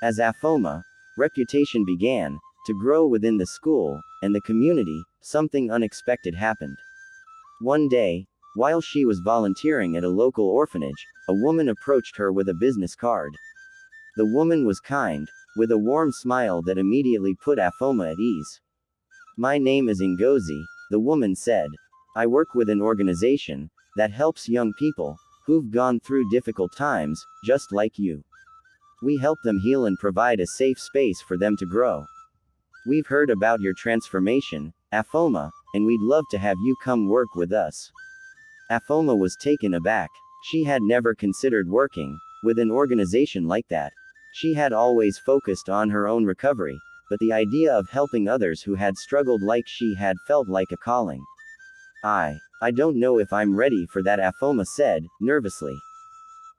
As Afoma, reputation began to grow within the school and the community. Something unexpected happened. One day, while she was volunteering at a local orphanage, a woman approached her with a business card. The woman was kind, with a warm smile that immediately put Afoma at ease. "My name is Ngozi," the woman said. "I work with an organization that helps young people who've gone through difficult times, just like you. We help them heal and provide a safe space for them to grow. We've heard about your transformation, Afoma, and we'd love to have you come work with us." Afoma was taken aback. She had never considered working with an organization like that. She had always focused on her own recovery, but the idea of helping others who had struggled like she had felt like a calling. I don't know if I'm ready for that," Afoma said, nervously.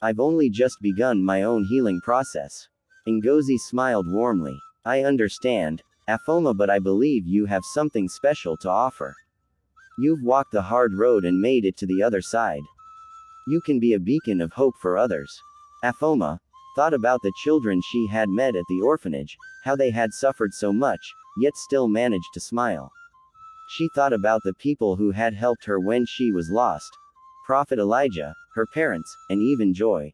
"I've only just begun my own healing process." Ngozi smiled warmly. "I understand, Afoma, but I believe you have something special to offer. You've walked the hard road and made it to the other side. You can be a beacon of hope for others." Afoma thought about the children she had met at the orphanage, how they had suffered so much, yet still managed to smile. She thought about the people who had helped her when she was lost. Prophet Elijah, her parents, and even Joy.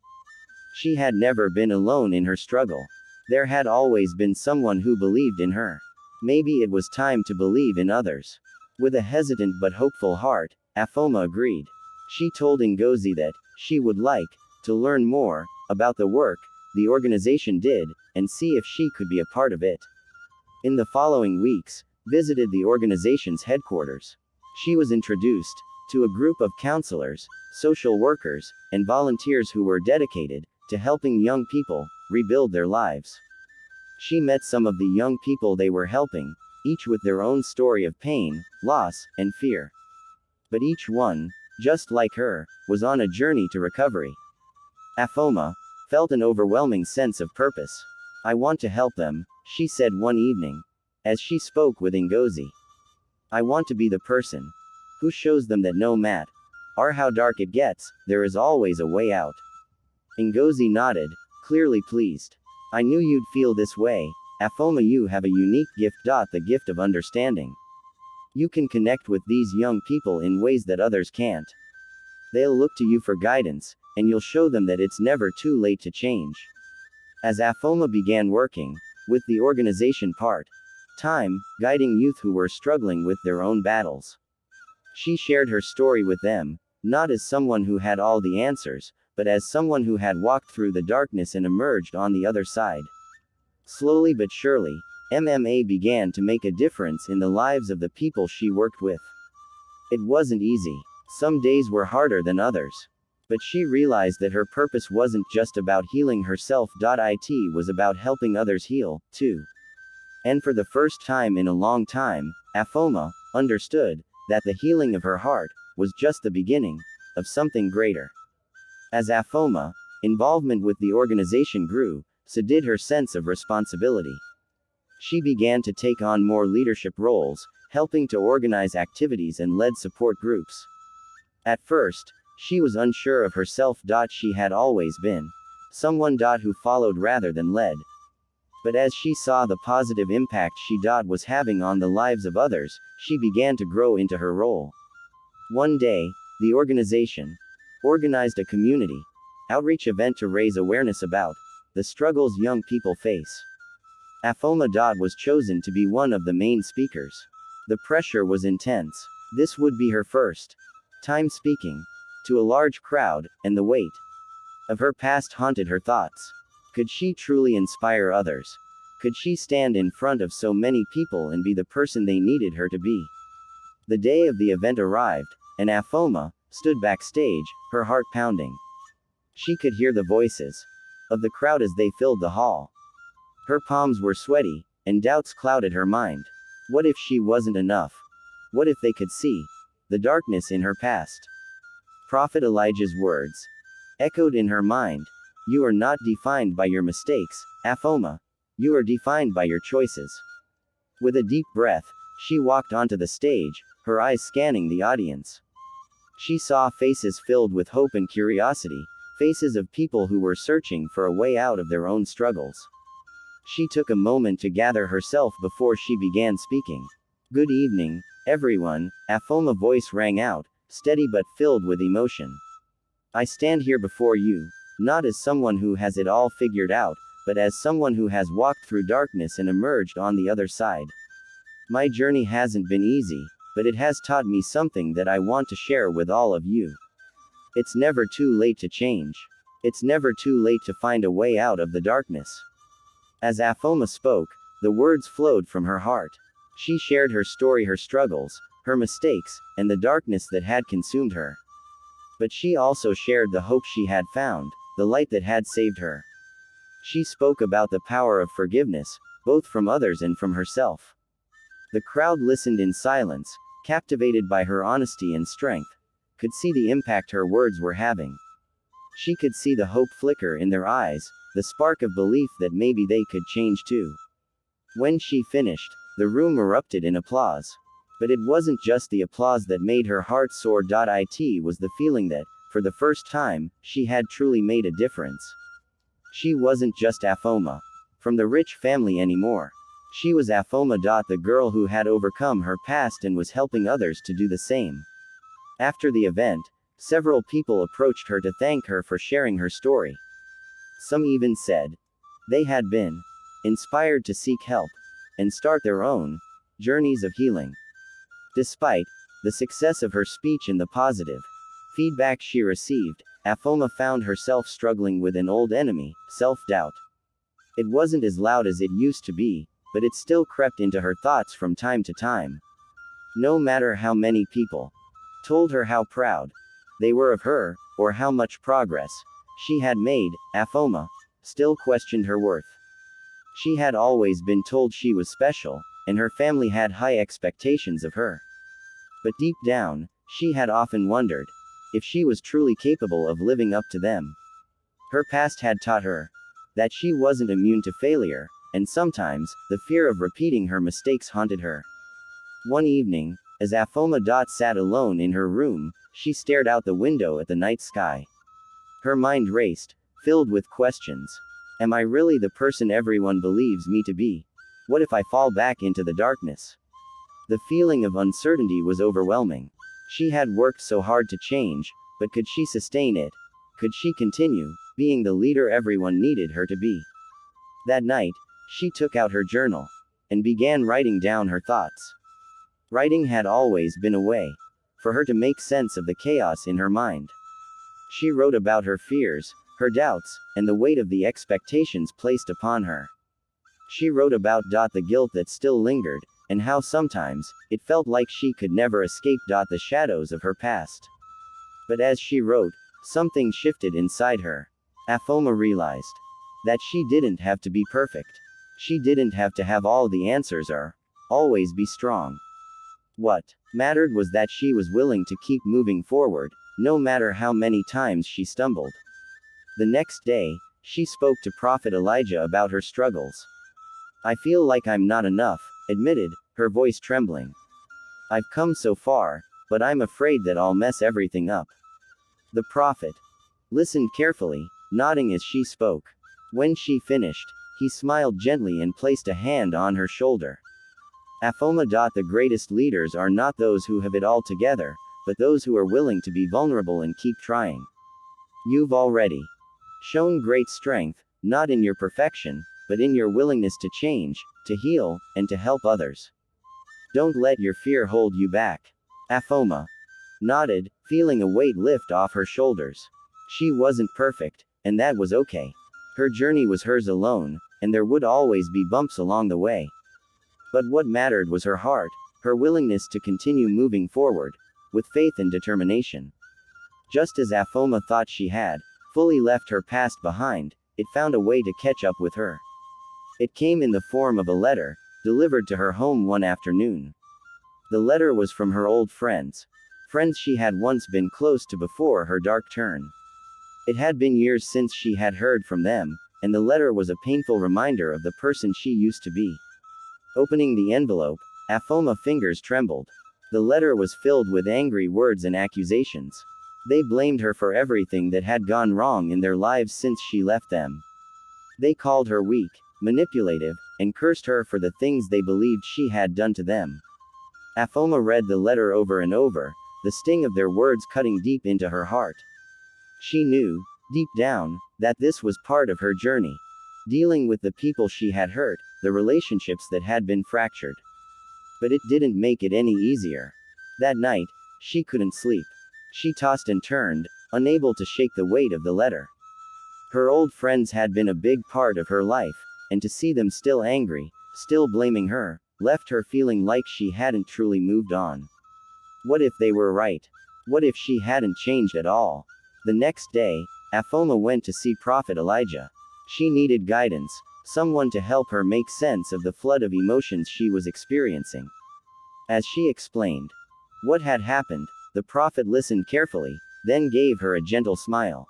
She had never been alone in her struggle. There had always been someone who believed in her. Maybe it was time to believe in others. With a hesitant but hopeful heart, Afoma agreed. She told Ngozi that she would like to learn more about the work the organization did, and see if she could be a part of it. In the following weeks, visited the organization's headquarters. She was introduced to a group of counselors, social workers, and volunteers who were dedicated to helping young people rebuild their lives. She met some of the young people they were helping, each with their own story of pain, loss, and fear. But each one, just like her, was on a journey to recovery. Afoma felt an overwhelming sense of purpose. "I want to help them," she said one evening, as she spoke with Ngozi. "I want to be the person who shows them that no matter how dark it gets, there is always a way out." Ngozi nodded, clearly pleased. "I knew you'd feel this way, Afoma. You have a unique gift. The gift of understanding. You can connect with these young people in ways that others can't. They'll look to you for guidance, and you'll show them that it's never too late to change." As Afoma began working with the organization part-time, guiding youth who were struggling with their own battles, she shared her story with them, not as someone who had all the answers, but as someone who had walked through the darkness and emerged on the other side. Slowly but surely, MMA began to make a difference in the lives of the people she worked with. It wasn't easy. Some days were harder than others. But she realized that her purpose wasn't just about healing herself. It was about helping others heal, too. And for the first time in a long time, Afoma understood that the healing of her heart was just the beginning of something greater. As Afoma involvement with the organization grew, so did her sense of responsibility. She began to take on more leadership roles, helping to organize activities and led support groups. At first, she was unsure of herself. She had always been someone who followed rather than led. But as she saw the positive impact she was having on the lives of others, she began to grow into her role. One day, the organization organized a community outreach event to raise awareness about the struggles young people face. Afoma was chosen to be one of the main speakers. The pressure was intense. This would be her first time speaking to a large crowd, and the weight of her past haunted her thoughts. Could she truly inspire others? Could she stand in front of so many people and be the person they needed her to be? The day of the event arrived, and Afoma stood backstage, her heart pounding. She could hear the voices of the crowd as they filled the hall. Her palms were sweaty, and doubts clouded her mind. What if she wasn't enough? What if they could see the darkness in her past? Prophet Elijah's words echoed in her mind. "You are not defined by your mistakes, Afoma. You are defined by your choices." With a deep breath, she walked onto the stage, her eyes scanning the audience. She saw faces filled with hope and curiosity, faces of people who were searching for a way out of their own struggles. She took a moment to gather herself before she began speaking. Good evening, everyone, Afoma's voice rang out, steady but filled with emotion. I stand here before you, not as someone who has it all figured out, but as someone who has walked through darkness and emerged on the other side. My journey hasn't been easy, but it has taught me something that I want to share with all of you. It's never too late to change. It's never too late to find a way out of the darkness. As Afoma spoke, the words flowed from her heart. She shared her story, her struggles, her mistakes, and the darkness that had consumed her. But she also shared the hope she had found, the light that had saved her. She spoke about the power of forgiveness, both from others and from herself. The crowd listened in silence, captivated by her honesty and strength, could see the impact her words were having. She could see the hope flicker in their eyes, the spark of belief that maybe they could change too. When she finished, the room erupted in applause. But it wasn't just the applause that made her heart soar. It was the feeling that, for the first time, she had truly made a difference. She wasn't just Afoma from the rich family anymore. She was Afoma. The girl who had overcome her past and was helping others to do the same. After the event, several people approached her to thank her for sharing her story. Some even said they had been inspired to seek help and start their own journeys of healing. Despite the success of her speech and the positive feedback she received, Afoma found herself struggling with an old enemy, self-doubt. It wasn't as loud as it used to be, but it still crept into her thoughts from time to time. No matter how many people told her how proud they were of her, or how much progress she had made, Afoma still questioned her worth. She had always been told she was special, and her family had high expectations of her. But deep down, she had often wondered if she was truly capable of living up to them. Her past had taught her that she wasn't immune to failure, and sometimes, the fear of repeating her mistakes haunted her. One evening, as Afoma sat alone in her room, she stared out the window at the night sky. Her mind raced, filled with questions. Am I really the person everyone believes me to be? What if I fall back into the darkness? The feeling of uncertainty was overwhelming. She had worked so hard to change, but could she sustain it? Could she continue being the leader everyone needed her to be? That night, she took out her journal and began writing down her thoughts. Writing had always been a way for her to make sense of the chaos in her mind. She wrote about her fears, her doubts, and the weight of the expectations placed upon her. She wrote about the guilt that still lingered, and how sometimes it felt like she could never escape the shadows of her past. But as she wrote, something shifted inside her. Afoma realized that she didn't have to be perfect. She didn't have to have all the answers or always be strong. What mattered was that she was willing to keep moving forward, no matter how many times she stumbled. The next day, she spoke to Prophet Elijah about her struggles. I feel like I'm not enough, admitted, her voice trembling. I've come so far, but I'm afraid that I'll mess everything up. The prophet listened carefully, nodding as she spoke. When she finished, he smiled gently and placed a hand on her shoulder. Afoma. The greatest leaders are not those who have it all together, but those who are willing to be vulnerable and keep trying. You've already shown great strength, not in your perfection, but in your willingness to change, to heal, and to help others. Don't let your fear hold you back. Afoma nodded, feeling a weight lift off her shoulders. She wasn't perfect, and that was okay. Her journey was hers alone, and there would always be bumps along the way. But what mattered was her heart, her willingness to continue moving forward, with faith and determination. Just as Afoma thought she had fully left her past behind, it found a way to catch up with her. It came in the form of a letter, delivered to her home one afternoon. The letter was from her old friends she had once been close to before her dark turn. It had been years since she had heard from them, and the letter was a painful reminder of the person she used to be. Opening the envelope, Afoma's fingers trembled. The letter was filled with angry words and accusations. They blamed her for everything that had gone wrong in their lives since she left them. They called her weak, manipulative, and cursed her for the things they believed she had done to them. Afoma read the letter over and over, the sting of their words cutting deep into her heart. She knew, deep down, that this was part of her journey. Dealing with the people she had hurt, the relationships that had been fractured. But it didn't make it any easier. That night, she couldn't sleep. She tossed and turned, unable to shake the weight of the letter. Her old friends had been a big part of her life, and to see them still angry, still blaming her, left her feeling like she hadn't truly moved on. What if they were right? What if she hadn't changed at all? The next day, Afoma went to see Prophet Elijah. She needed guidance, someone to help her make sense of the flood of emotions she was experiencing. As she explained what had happened, the prophet listened carefully, then gave her a gentle smile.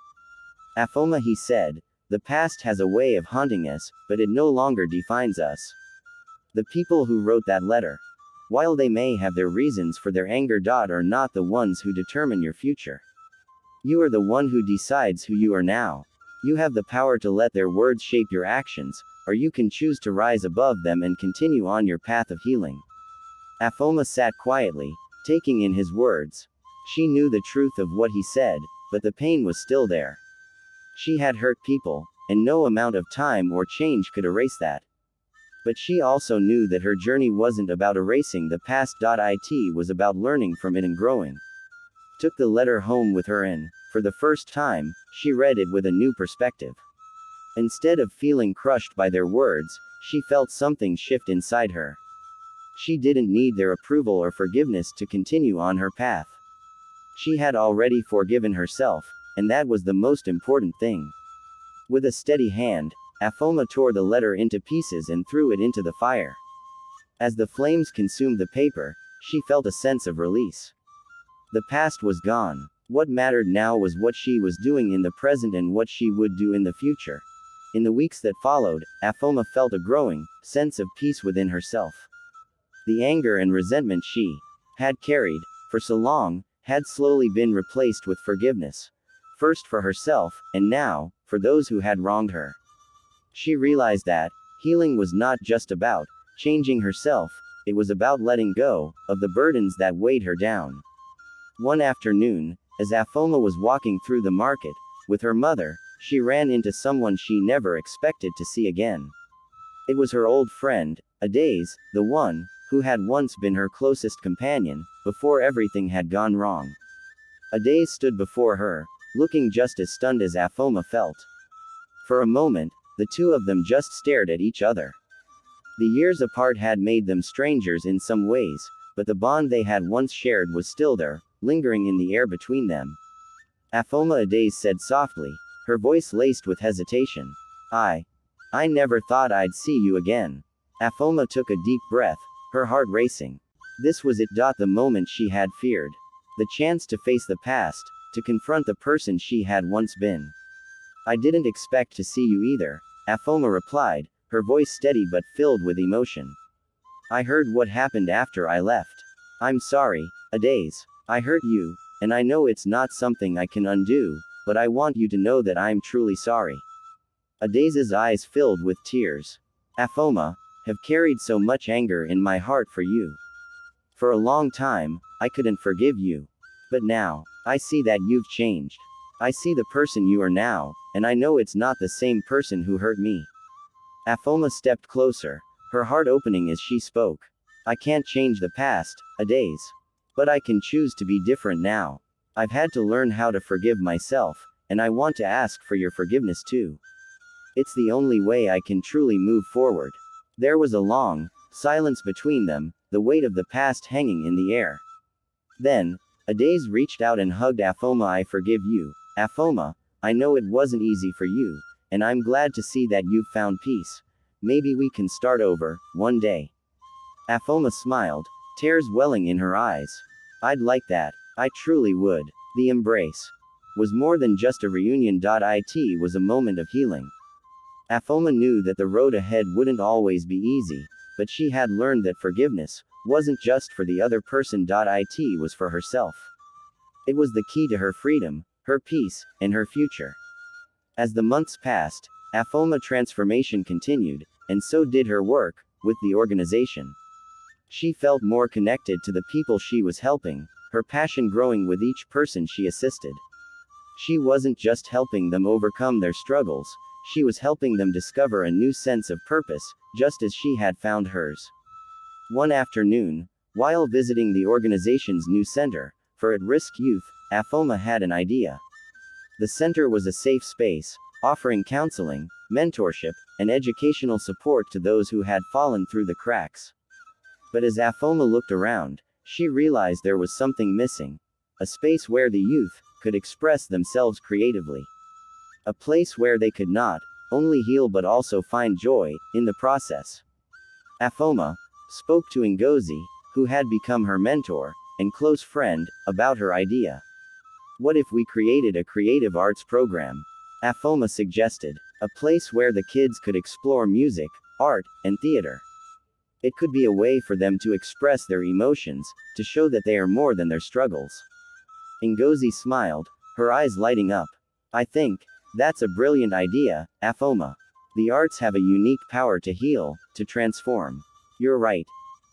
Afoma, he said, the past has a way of haunting us, but it no longer defines us. The people who wrote that letter, while they may have their reasons for their anger, are not the ones who determine your future. You are the one who decides who you are now. You have the power to let their words shape your actions, or you can choose to rise above them and continue on your path of healing. Afoma sat quietly, taking in his words. She knew the truth of what he said, but the pain was still there. She had hurt people, and no amount of time or change could erase that. But she also knew that her journey wasn't about erasing the past. It was about learning from it and growing. Took the letter home with her and, for the first time, she read it with a new perspective. Instead of feeling crushed by their words, she felt something shift inside her. She didn't need their approval or forgiveness to continue on her path. She had already forgiven herself, and that was the most important thing. With a steady hand, Afoma tore the letter into pieces and threw it into the fire. As the flames consumed the paper, she felt a sense of release. The past was gone. What mattered now was what she was doing in the present and what she would do in the future. In the weeks that followed, Afoma felt a growing sense of peace within herself. The anger and resentment she had carried for so long had slowly been replaced with forgiveness. First for herself, and now, for those who had wronged her. She realized that healing was not just about changing herself, it was about letting go of the burdens that weighed her down. One afternoon, as Afoma was walking through the market with her mother, she ran into someone she never expected to see again. It was her old friend, Adaze, the one who had once been her closest companion before everything had gone wrong. Adaze stood before her, looking just as stunned as Afoma felt. For a moment, the two of them just stared at each other. The years apart had made them strangers in some ways, but the bond they had once shared was still there, lingering in the air between them. Afoma, Adaze said softly, her voice laced with hesitation. I never thought I'd see you again. Afoma took a deep breath, her heart racing. This was it. The moment she had feared. The chance to face the past, to confront the person she had once been. I didn't expect to see you either, Afoma replied, her voice steady but filled with emotion. I heard what happened after I left. I'm sorry, Adaze. I hurt you, and I know it's not something I can undo, but I want you to know that I'm truly sorry. Adaze's eyes filled with tears. Afoma, have carried so much anger in my heart for you. For a long time, I couldn't forgive you. But now, I see that you've changed. I see the person you are now, and I know it's not the same person who hurt me. Afoma stepped closer, her heart opening as she spoke. I can't change the past, Adaze. But I can choose to be different now. I've had to learn how to forgive myself, and I want to ask for your forgiveness too. It's the only way I can truly move forward. There was a long silence between them, the weight of the past hanging in the air. Then, Adaze reached out and hugged Afoma. I forgive you, Afoma. I know it wasn't easy for you, and I'm glad to see that you've found peace. Maybe we can start over, one day. Afoma smiled, tears welling in her eyes. I'd like that. I truly would. The embrace was more than just a reunion. It was a moment of healing. Afoma knew that the road ahead wouldn't always be easy, but she had learned that forgiveness wasn't just for the other person. It was for herself. It was the key to her freedom, her peace, and her future. As the months passed, Afoma's transformation continued, and so did her work with the organization. She felt more connected to the people she was helping, her passion growing with each person she assisted. She wasn't just helping them overcome their struggles, she was helping them discover a new sense of purpose, just as she had found hers. One afternoon, while visiting the organization's new center for at-risk youth, Afoma had an idea. The center was a safe space, offering counseling, mentorship, and educational support to those who had fallen through the cracks. But as Afoma looked around, she realized there was something missing. A space where the youth could express themselves creatively. A place where they could not only heal but also find joy in the process. Afoma spoke to Ngozi, who had become her mentor and close friend, about her idea. What if we created a creative arts program? Afoma suggested. A place where the kids could explore music, art, and theater. It could be a way for them to express their emotions, to show that they are more than their struggles. Ngozi smiled, her eyes lighting up. I think that's a brilliant idea, Afoma. The arts have a unique power to heal, to transform. You're right.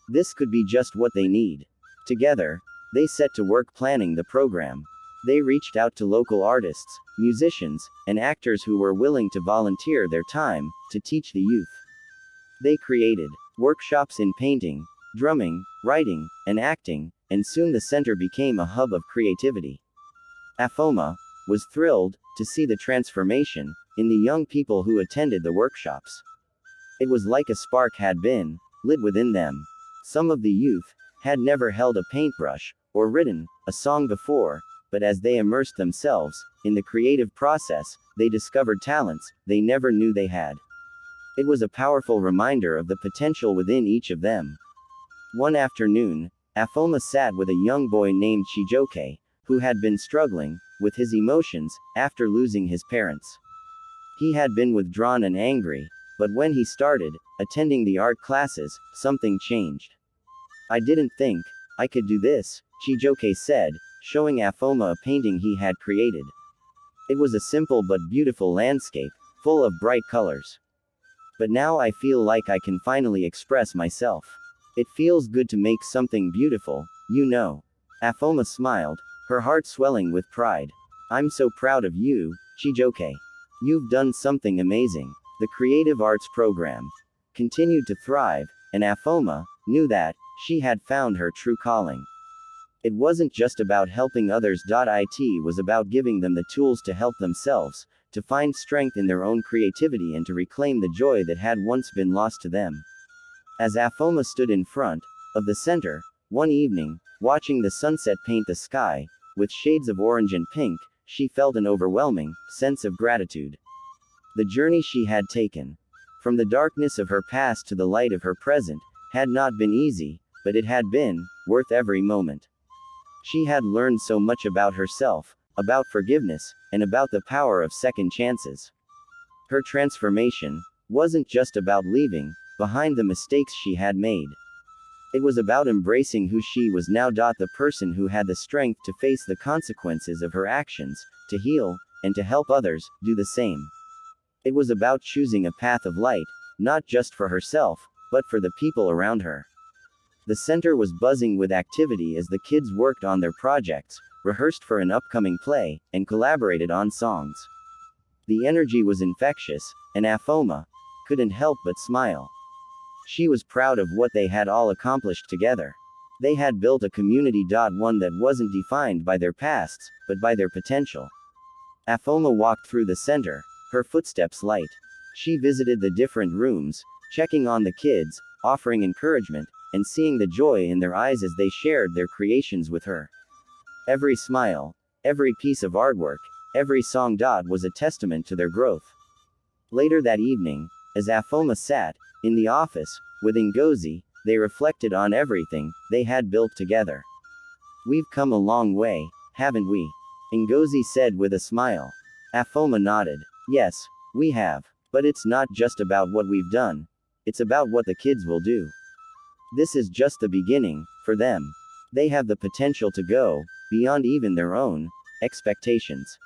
This could be just what they need. Together, they set to work planning the program. They reached out to local artists, musicians, and actors who were willing to volunteer their time to teach the youth. They created workshops in painting, drumming, writing, and acting, and soon the center became a hub of creativity. Afoma was thrilled to see the transformation in the young people who attended the workshops. It was like a spark had been lit within them. Some of the youth had never held a paintbrush or written a song before, but as they immersed themselves in the creative process, they discovered talents they never knew they had. It was a powerful reminder of the potential within each of them. One afternoon, Afoma sat with a young boy named Chijoke, who had been struggling with his emotions after losing his parents. He had been withdrawn and angry, but when he started attending the art classes, something changed. I didn't think I could do this, Chijoke said, showing Afoma a painting he had created. It was a simple but beautiful landscape, full of bright colors. But now I feel like I can finally express myself. It feels good to make something beautiful, you know. Afoma smiled, her heart swelling with pride. I'm so proud of you, Chijoke. You've done something amazing. The creative arts program continued to thrive, and Afoma knew that she had found her true calling. It wasn't just about helping others. It was about giving them the tools to help themselves, to find strength in their own creativity and to reclaim the joy that had once been lost to them. As Afoma stood in front of the center, one evening, watching the sunset paint the sky with shades of orange and pink, she felt an overwhelming sense of gratitude. The journey she had taken from the darkness of her past to the light of her present had not been easy, but it had been worth every moment. She had learned so much about herself, about forgiveness, and about the power of second chances. Her transformation wasn't just about leaving behind the mistakes she had made. It was about embracing who she was now. The person who had the strength to face the consequences of her actions, to heal, and to help others do the same. It was about choosing a path of light, not just for herself, but for the people around her. The center was buzzing with activity as the kids worked on their projects, rehearsed for an upcoming play, and collaborated on songs. The energy was infectious, and Afoma couldn't help but smile. She was proud of what they had all accomplished together. They had built a community. One that wasn't defined by their pasts, but by their potential. Afoma walked through the center, her footsteps light. She visited the different rooms, checking on the kids, offering encouragement, and seeing the joy in their eyes as they shared their creations with her. Every smile, every piece of artwork, every song. Was a testament to their growth. Later that evening, as Afoma sat in the office with Ngozi, they reflected on everything they had built together. We've come a long way, haven't we? Ngozi said with a smile. Afoma nodded. Yes, we have. But it's not just about what we've done. It's about what the kids will do. This is just the beginning for them. They have the potential to go beyond even their own expectations.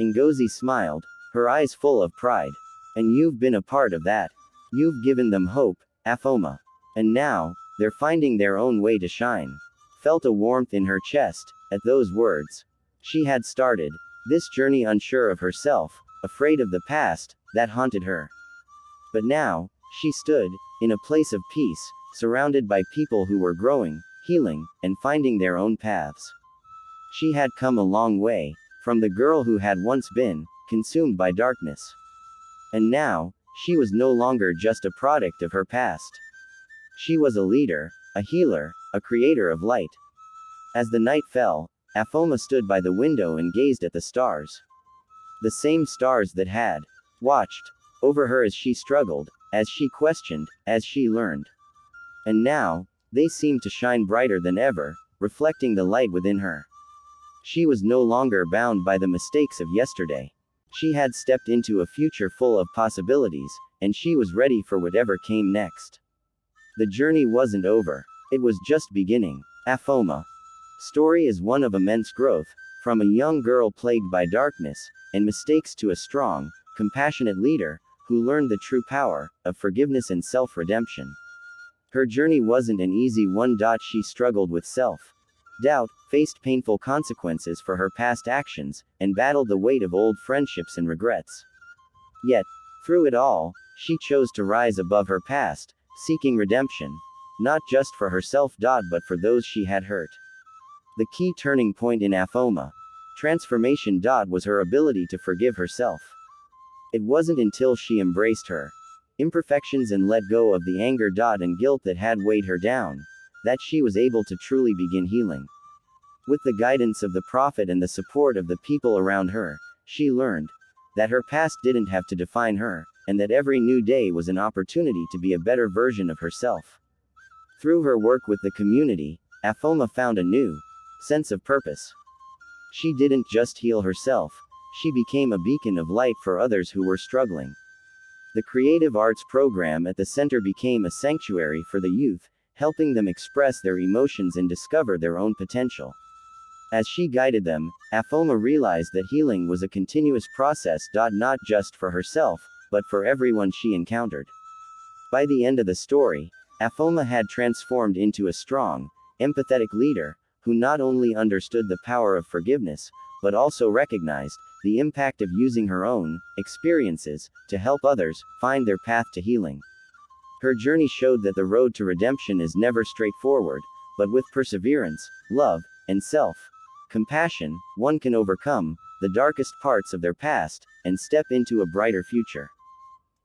Ngozi smiled, her eyes full of pride. And you've been a part of that. You've given them hope, Afoma. And now, they're finding their own way to shine. Felt a warmth in her chest at those words. She had started this journey unsure of herself, afraid of the past that haunted her. But now, she stood in a place of peace, surrounded by people who were growing, healing, and finding their own paths. She had come a long way from the girl who had once been consumed by darkness. And now, she was no longer just a product of her past. She was a leader, a healer, a creator of light. As the night fell, Afoma stood by the window and gazed at the stars. The same stars that had watched over her as she struggled, as she questioned, as she learned. And now, they seemed to shine brighter than ever, reflecting the light within her. She was no longer bound by the mistakes of yesterday. She had stepped into a future full of possibilities, and she was ready for whatever came next. The journey wasn't over. It was just beginning. Afoma. Story is one of immense growth, from a young girl plagued by darkness and mistakes to a strong, compassionate leader who learned the true power of forgiveness and self-redemption. Her journey wasn't an easy one. She struggled with self-doubt, faced painful consequences for her past actions, and battled the weight of old friendships and regrets. Yet, through it all, she chose to rise above her past, seeking redemption, not just for herself. But for those she had hurt. The key turning point in Afoma transformation. Was her ability to forgive herself. It wasn't until she embraced her imperfections and let go of the anger and guilt that had weighed her down that she was able to truly begin healing. With the guidance of the prophet and the support of the people around her, she learned that her past didn't have to define her, and that every new day was an opportunity to be a better version of herself. Through her work with the community, Afoma found a new sense of purpose. She didn't just heal herself, she became a beacon of light for others who were struggling. The creative arts program at the center became a sanctuary for the youth, helping them express their emotions and discover their own potential. As she guided them, Afoma realized that healing was a continuous process. Not just for herself, but for everyone she encountered. By the end of the story, Afoma had transformed into a strong, empathetic leader, who not only understood the power of forgiveness, but also recognized the impact of using her own experiences to help others find their path to healing. Her journey showed that the road to redemption is never straightforward, but with perseverance, love, and self-compassion, one can overcome the darkest parts of their past and step into a brighter future.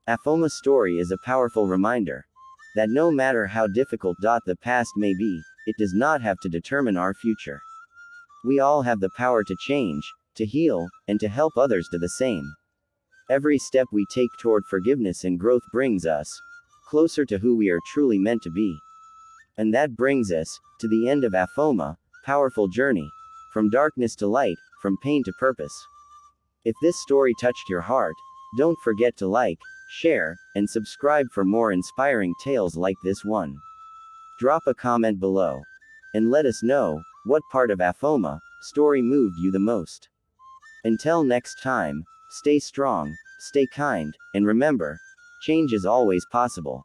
Afoma's story is a powerful reminder that no matter how difficult the past may be, it does not have to determine our future. We all have the power to change, to heal, and to help others do the same. Every step we take toward forgiveness and growth brings us closer to who we are truly meant to be. And that brings us to the end of Afoma, powerful journey from darkness to light, from pain to purpose. If this story touched your heart, don't forget to like, share, and subscribe for more inspiring tales like this one. Drop a comment below and let us know what part of Afoma story moved you the most. Until next time, stay strong, stay kind, and remember, change is always possible.